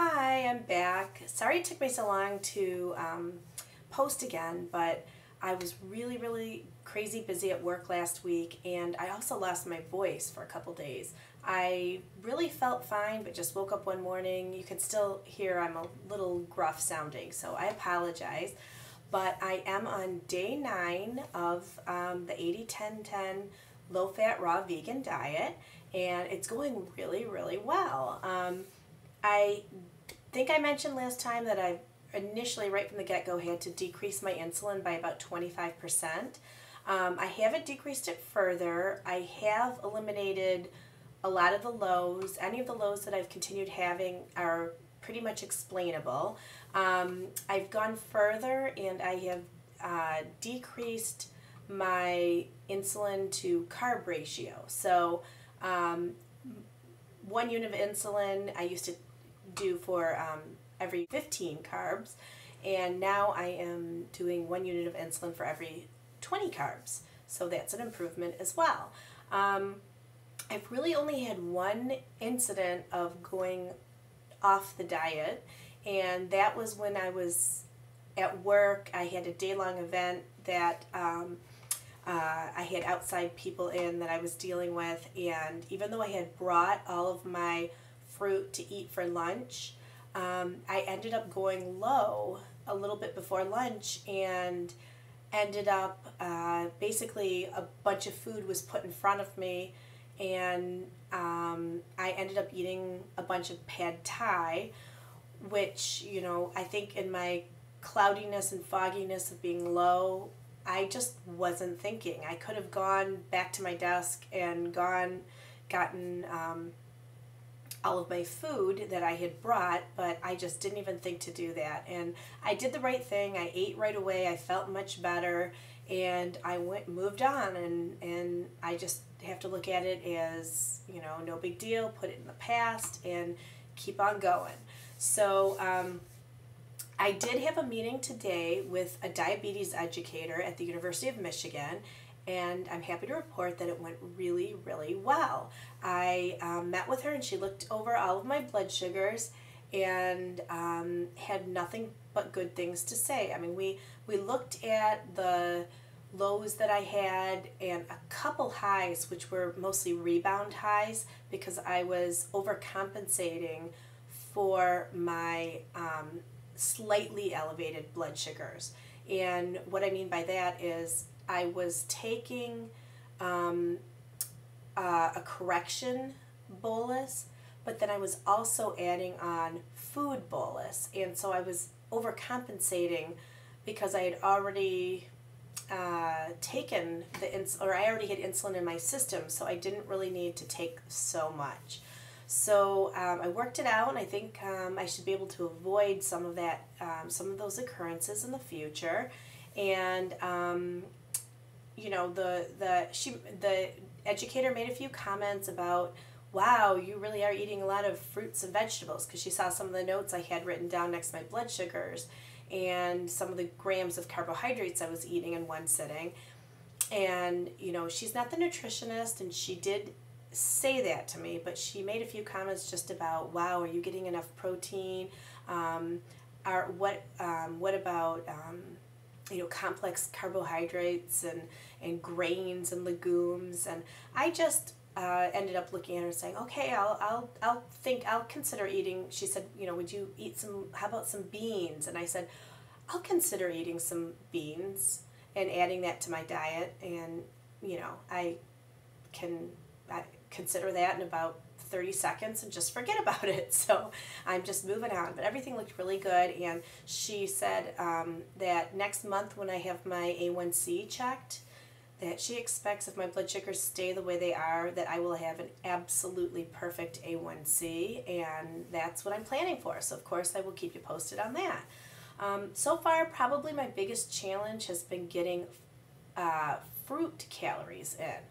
Hi, I'm back. Sorry it took me so long to post again, but I was really crazy busy at work last week, and I also lost my voice for a couple days. I really felt fine, but just woke up one morning. You can still hear I'm a little gruff sounding, so I apologize. But I am on day 9 of the 80-10-10 low-fat raw vegan diet, and it's going really well. I think I mentioned last time that I initially, right from the get-go, had to decrease my insulin by about 25%. I haven't decreased it further. I have eliminated a lot of the lows. Any of the lows that I've continued having are pretty much explainable. I've gone further and I have decreased my insulin to carb ratio. So 1 unit of insulin I used to do for every 15 carbs, and now I am doing 1 unit of insulin for every 20 carbs. So that's an improvement as well. I've really only had one incident of going off the diet, and that was when I was at work. I had a day-long event that I had outside people in that I was dealing with, and even though I had brought all of my fruit to eat for lunch, I ended up going low a little bit before lunch and ended up basically a bunch of food was put in front of me, and I ended up eating a bunch of pad thai, which, you know, I think in my cloudiness and fogginess of being low, I just wasn't thinking. I could have gone back to my desk and gotten all of my food that I had brought, but I just didn't even think to do that. And I did the right thing. I ate right away. I felt much better, and I moved on, and I just have to look at it as, you know, no big deal, put it in the past and keep on going. So I did have a meeting today with a diabetes educator at the University of Michigan, and I'm happy to report that it went really well. I met with her, and she looked over all of my blood sugars and had nothing but good things to say. I mean, we looked at the lows that I had and a couple highs, which were mostly rebound highs because I was overcompensating for my slightly elevated blood sugars. And what I mean by that is I was taking a correction bolus, but then I was also adding on food bolus, and so I was overcompensating because I had already taken the insulin, or I already had insulin in my system, so I didn't really need to take so much. So I worked it out, and I think I should be able to avoid some of that, some of those occurrences in the future. And you know, the educator made a few comments about, wow, you really are eating a lot of fruits and vegetables, because she saw some of the notes I had written down next to my blood sugars and some of the grams of carbohydrates I was eating in one sitting. And, you know, she's not the nutritionist, and she did say that to me, but she made a few comments just about, wow, are you getting enough protein? What about you know, complex carbohydrates and grains and legumes? And I just ended up looking at her and saying, okay, I'll consider eating. She said, you know, would you eat how about some beans? And I said, I'll consider eating some beans and adding that to my diet. And, you know, I consider that in about 30 seconds and just forget about it. So I'm just moving on. But everything looked really good, and she said that next month when I have my A1C checked, that she expects if my blood sugars stay the way they are, that I will have an absolutely perfect A1C, and that's what I'm planning for. So of course I will keep you posted on that. So far, probably my biggest challenge has been getting fruit calories in.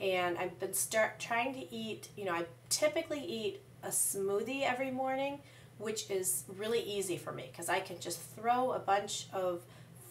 And I've been trying to eat, you know, I typically eat a smoothie every morning, which is really easy for me because I can just throw a bunch of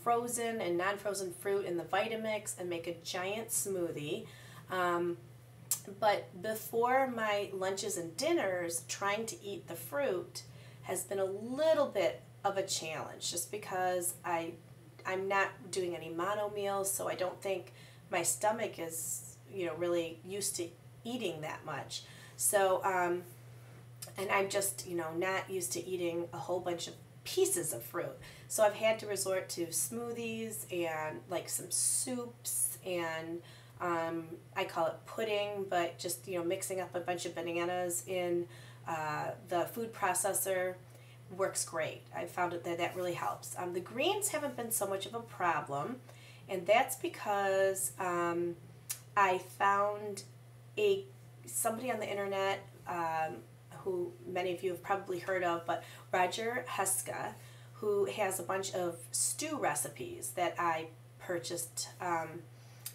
frozen and non-frozen fruit in the Vitamix and make a giant smoothie. But before my lunches and dinners, trying to eat the fruit has been a little bit of a challenge, just because I'm not doing any mono meals, so I don't think my stomach is, really used to eating that much. So, and I'm just, not used to eating a whole bunch of pieces of fruit. So I've had to resort to smoothies and like some soups and I call it pudding, but just, mixing up a bunch of bananas in the food processor works great. I found that really helps. The greens haven't been so much of a problem, and that's because I found somebody on the internet who many of you have probably heard of, but Roger Heska, who has a bunch of stew recipes that I purchased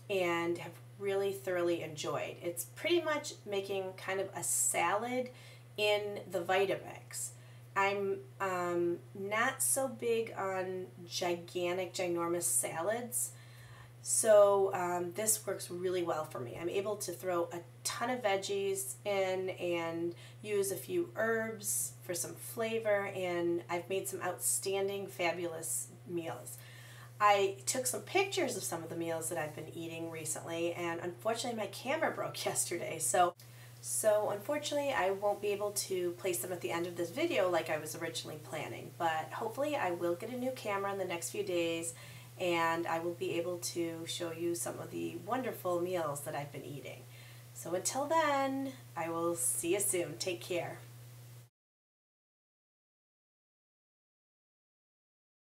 and have really thoroughly enjoyed. It's pretty much making kind of a salad in the Vitamix. I'm not so big on ginormous salads, so this works really well for me. I'm able to throw a ton of veggies in and use a few herbs for some flavor, and I've made some outstanding, fabulous meals. I took some pictures of some of the meals that I've been eating recently, and unfortunately my camera broke yesterday, so unfortunately I won't be able to place them at the end of this video like I was originally planning, but hopefully I will get a new camera in the next few days and I will be able to show you some of the wonderful meals that I've been eating. So until then, I will see you soon. Take care.